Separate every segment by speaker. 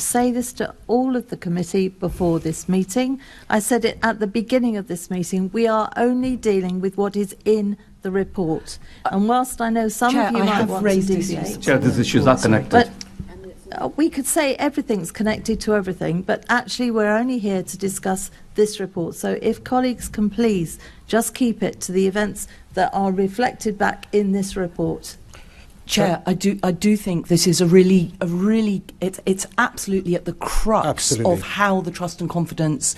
Speaker 1: say this to all of the committee before this meeting. I said it at the beginning of this meeting. We are only dealing with what is in the report. And whilst I know some
Speaker 2: Chair,
Speaker 1: of you might want to deviate...
Speaker 3: Chair, these issues are connected.
Speaker 1: But we could say everything's connected to everything, but actually we're only here to discuss this report. So if colleagues can please just keep it to the events that are reflected back in this report.
Speaker 2: Chair, I do think this is it's absolutely at the crux of how the trust and confidence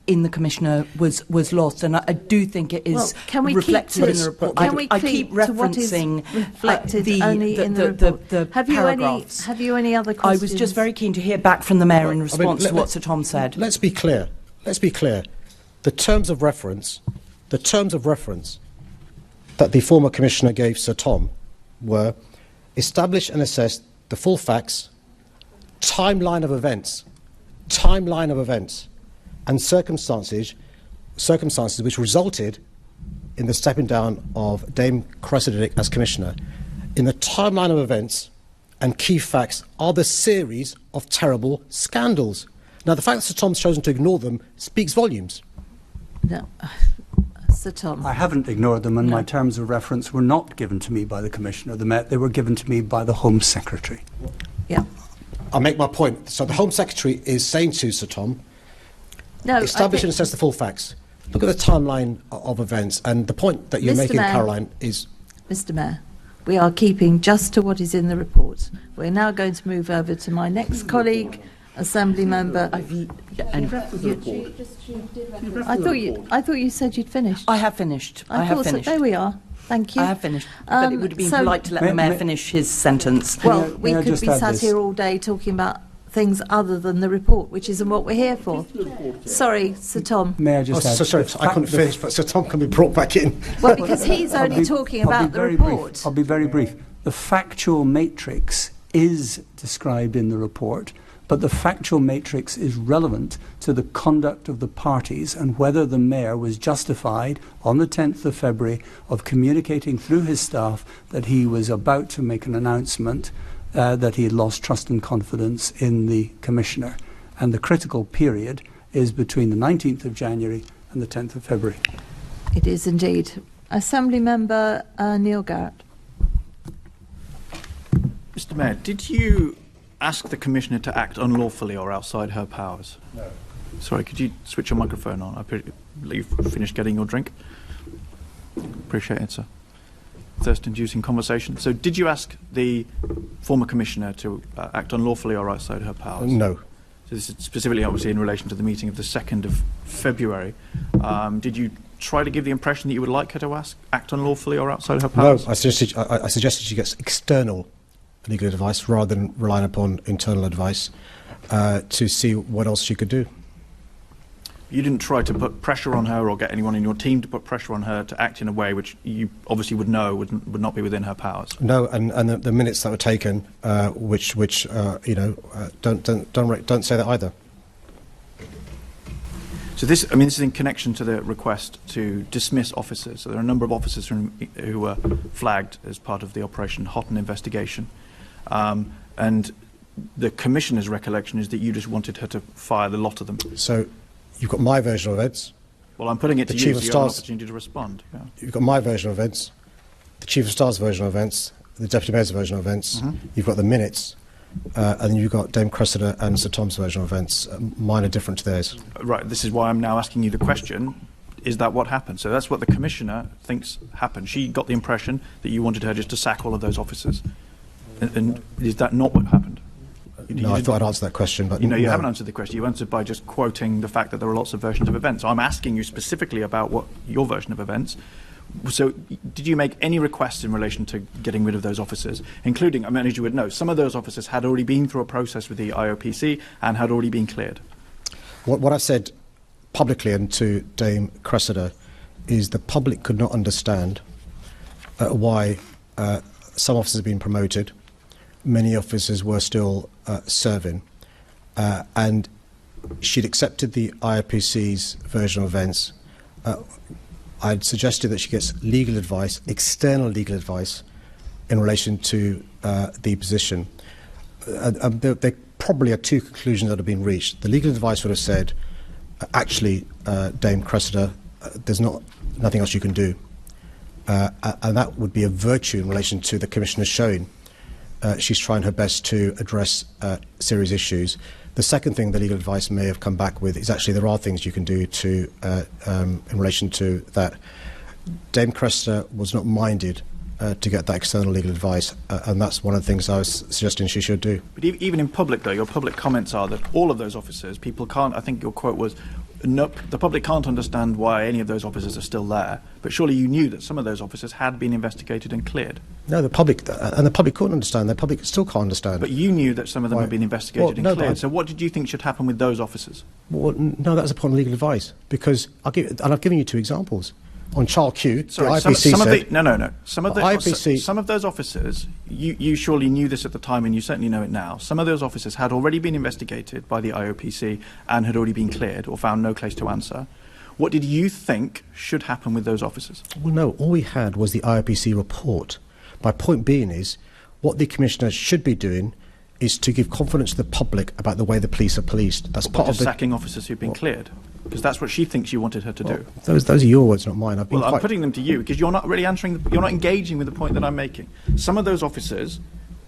Speaker 2: in the Commissioner was lost, and I do think it is reflected in the report. I keep referencing the paragraphs.
Speaker 1: Have you any other questions?
Speaker 2: I was just very keen to hear back from the Mayor in response to what Sir Tom said.
Speaker 4: Let's be clear. The terms of reference that the former Commissioner gave Sir Tom were establish and assess the full facts, timeline of events, and circumstances which resulted in the stepping down of Dame Cressida as Commissioner. In the timeline of events and key facts are the series of terrible scandals. Now, the fact that Sir Tom's chosen to ignore them speaks volumes.
Speaker 1: No. Sir Tom.
Speaker 5: I haven't ignored them, and my terms of reference were not given to me by the Commissioner. They were given to me by the Home Secretary.
Speaker 1: Yeah.
Speaker 4: I'll make my point. So the Home Secretary is saying to Sir Tom, establish and assess the full facts. Look at the timeline of events, and the point that you're making, Caroline, is...
Speaker 1: Mr Mayor, we are keeping just to what is in the report. We're now going to move over to my next colleague, Assembly Member. I thought you said you'd finished.
Speaker 2: I have finished. I have finished.
Speaker 1: There we are. Thank you.
Speaker 2: I have finished. But it would have been polite to let the Mayor finish his sentence.
Speaker 1: Well, we could be sat here all day talking about things other than the report, which isn't what we're here for. Sorry, Sir Tom.
Speaker 5: May I just add?
Speaker 4: Sorry, I couldn't finish, but Sir Tom can be brought back in.
Speaker 1: Well, because he's only talking about the report.
Speaker 5: I'll be very brief. The factual matrix is described in the report, but the factual matrix is relevant to the conduct of the parties and whether the Mayor was justified on the 10th of February of communicating through his staff that he was about to make an announcement that he had lost trust and confidence in the Commissioner. And the critical period is between the 19th of January and the 10th of February.
Speaker 1: It is indeed. Assembly Member Neil Garrett.
Speaker 3: Mr Mayor, did you ask the Commissioner to act unlawfully or outside her powers?
Speaker 4: No.
Speaker 3: Sorry, could you switch your microphone on? I believe you've finished getting your drink. Appreciate it, sir. Thirst-inducing conversation. So did you ask the former Commissioner to act unlawfully or outside her powers?
Speaker 4: No.
Speaker 3: So this is specifically, obviously, in relation to the meeting of the 2nd of February. Did you try to give the impression that you would like her to act unlawfully or outside her powers?
Speaker 4: No, I suggested she gets external legal advice rather than relying upon internal advice to see what else she could do.
Speaker 3: You didn't try to put pressure on her or get anyone in your team to put pressure on her to act in a way which you obviously would know would not be within her powers.
Speaker 4: No, and the minutes that were taken, don't say that either.
Speaker 3: So this is in connection to the request to dismiss officers. So there are a number of officers who were flagged as part of the Operation Houghton investigation, and the Commissioner's recollection is that you just wanted her to fire the lot of them.
Speaker 4: So you've got my version of events.
Speaker 3: Well, I'm putting it to you, so you have an opportunity to respond. Yeah.
Speaker 4: You've got my version of events, the Chief of Staff's version of events, the Deputy Mayor's version of events. You've got the minutes, and then you've got Dame Cressida and Sir Tom's version of events. Mine are different to theirs. Right.
Speaker 3: This is why I'm now asking you the question. Is that what happened? So that's what the Commissioner thinks happened. She got the impression that you wanted her just to sack all of those officers. And is that not what happened?
Speaker 4: No, I thought I'd answer that question, but
Speaker 3: you haven't answered the question. You answered by just quoting the fact that there are lots of versions of events. So I'm asking you specifically about what your version of events. So did you make any requests in relation to getting rid of those officers, including, as you would know, some of those officers had already been through a process with the IOPC and had already been cleared?
Speaker 4: What I said publicly and to Dame Cressida is the public could not understand why some officers had been promoted, many officers were still serving, and she'd accepted the IOPC's version of events. I'd suggested that she gets legal advice, external legal advice, in relation to the position. They probably are two conclusions that have been reached. The legal advice would have said, actually, Dame Cressida, there's nothing else you can do. And that would be a virtue in relation to the Commissioner showing she's trying her best to address serious issues. The second thing the legal advice may have come back with is actually there are things you can do to, in relation to that. Dame Cressida was not minded to get that external legal advice, and that's one of the things I was suggesting she should do.
Speaker 3: But even in public, though, your public comments are that all of those officers, people can't, I think your quote was, no, the public can't understand why any of those officers are still there, but surely you knew that some of those officers had been investigated and cleared.
Speaker 4: No, the public, and the public couldn't understand, the public still can't understand.
Speaker 3: But you knew that some of them had been investigated and cleared, so what did you think should happen with those officers?
Speaker 4: Well, no, that's upon legal advice, because I've given you two examples. On Child Q,
Speaker 3: sorry,
Speaker 4: the IPC said...
Speaker 3: Some of those officers, you surely knew this at the time and you certainly know it now, some of those officers had already been investigated by the IOPC and had already been cleared or found no case to answer. What did you think should happen with those officers?
Speaker 4: Well, no, all we had was the IOPC report. My point being is, what the Commissioner should be doing is to give confidence to the public about the way the police are policed. That's part of
Speaker 3: sacking officers who've been cleared. Because that's what she thinks you wanted her to do.
Speaker 4: Those are your words, not mine.
Speaker 3: I'm putting them to you because you're not really you're not engaging with the point that I'm making. Some of those officers,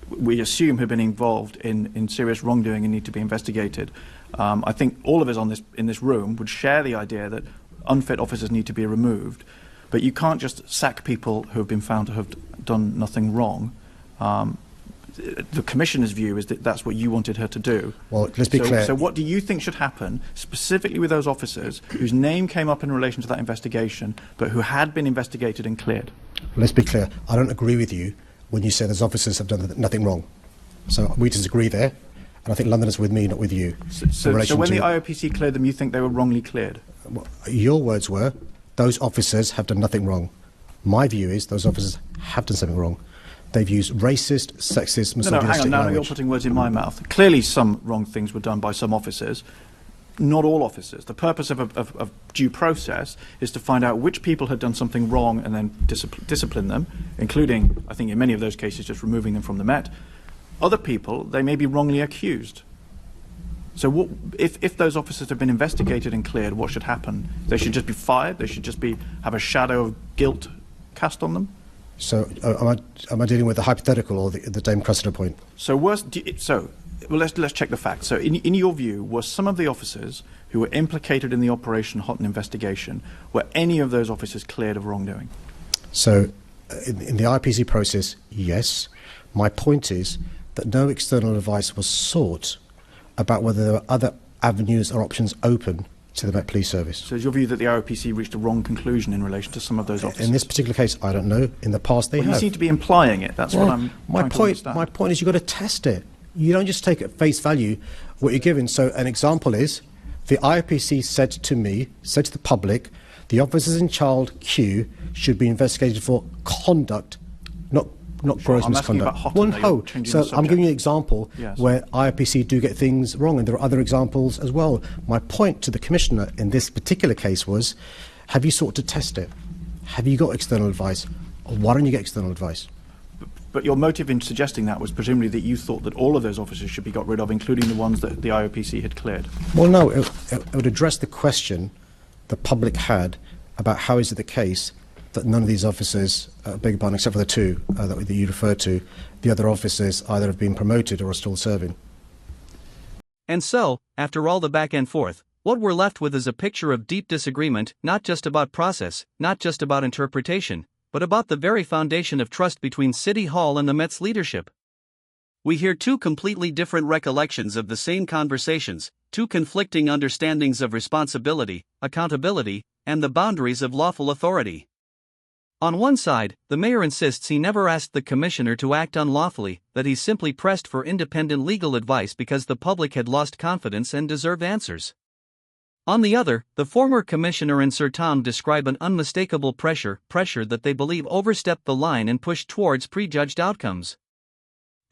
Speaker 3: we assume, have been involved in serious wrongdoing and need to be investigated. I think all of us in this room would share the idea that unfit officers need to be removed, but you can't just sack people who have been found to have done nothing wrong. The Commissioner's view is that that's what you wanted her to do.
Speaker 4: Well, let's be clear.
Speaker 3: So what do you think should happen specifically with those officers whose name came up in relation to that investigation but who had been investigated and cleared?
Speaker 4: Let's be clear. I don't agree with you when you say those officers have done nothing wrong. So we disagree there, and I think London is with me, not with you.
Speaker 3: So when the IOPC cleared them, you think they were wrongly cleared?
Speaker 4: Well, your words were, those officers have done nothing wrong. My view is those officers have done something wrong. They've used racist, sexist, misogynistic
Speaker 3: hang on,
Speaker 4: language.
Speaker 3: now you're putting words in my mouth. Clearly some wrong things were done by some officers, not all officers. The purpose of due process is to find out which people had done something wrong and then discipline them, including, I think in many of those cases, just removing them from the Met. Other people, they may be wrongly accused. So if those officers have been investigated and cleared, what should happen? They should just be fired? They should just have a shadow of guilt cast on them?
Speaker 4: So am I dealing with the hypothetical or the Dame Cressida point?
Speaker 3: So let's check the facts. So in your view, were some of the officers who were implicated in the Operation Houghton investigation, were any of those officers cleared of wrongdoing?
Speaker 4: So in the IPC process, yes. My point is that no external advice was sought about whether there were other avenues or options open to the Met Police Service.
Speaker 3: So is your view that the IOPC reached a wrong conclusion in relation to some of those officers?
Speaker 4: In this particular case, I don't know. In the past, they have.
Speaker 3: You seem to be implying it. That's what I'm trying to understand.
Speaker 4: My point is you've got to test it. You don't just take at face value what you're given. So an example is the IOPC said to the public, the officers in Child Q should be investigated for conduct, not gross misconduct. So I'm giving you an example where IOPC do get things wrong, and there are other examples as well. My point to the Commissioner in this particular case was, have you sought to test it? Have you got external advice? Or why don't you get external advice?
Speaker 3: But your motive in suggesting that was presumably that you thought that all of those officers should be got rid of, including the ones that the IOPC had cleared.
Speaker 4: Well, no, it would address the question the public had about how is it the case that none of these officers, beg your pardon, except for the two that you referred to, the other officers either have been promoted or are still serving.
Speaker 6: And so, after all the back and forth, what we're left with is a picture of deep disagreement, not just about process, not just about interpretation, but about the very foundation of trust between City Hall and the Met's leadership. We hear two completely different recollections of the same conversations, two conflicting understandings of responsibility, accountability, and the boundaries of lawful authority. On one side, the mayor insists he never asked the commissioner to act unlawfully, that he simply pressed for independent legal advice because the public had lost confidence and deserved answers. On the other, the former commissioner and Sir Tom describe an unmistakable pressure that they believe overstepped the line and pushed towards prejudged outcomes.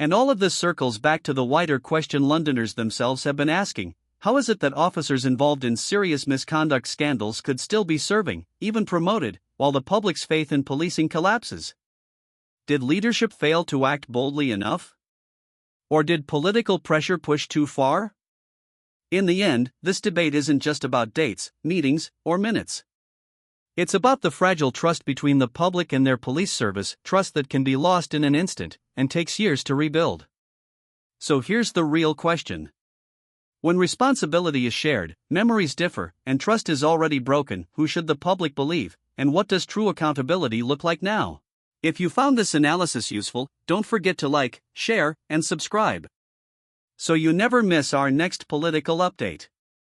Speaker 6: And all of this circles back to the wider question Londoners themselves have been asking: how is it that officers involved in serious misconduct scandals could still be serving, even promoted, while the public's faith in policing collapses? Did leadership fail to act boldly enough? Or did political pressure push too far? In the end, this debate isn't just about dates, meetings, or minutes. It's about the fragile trust between the public and their police service, trust that can be lost in an instant and takes years to rebuild. So here's the real question. When responsibility is shared, memories differ, and trust is already broken, who should the public believe, and what does true accountability look like now? If you found this analysis useful, don't forget to like, share, and subscribe, so you never miss our next political update.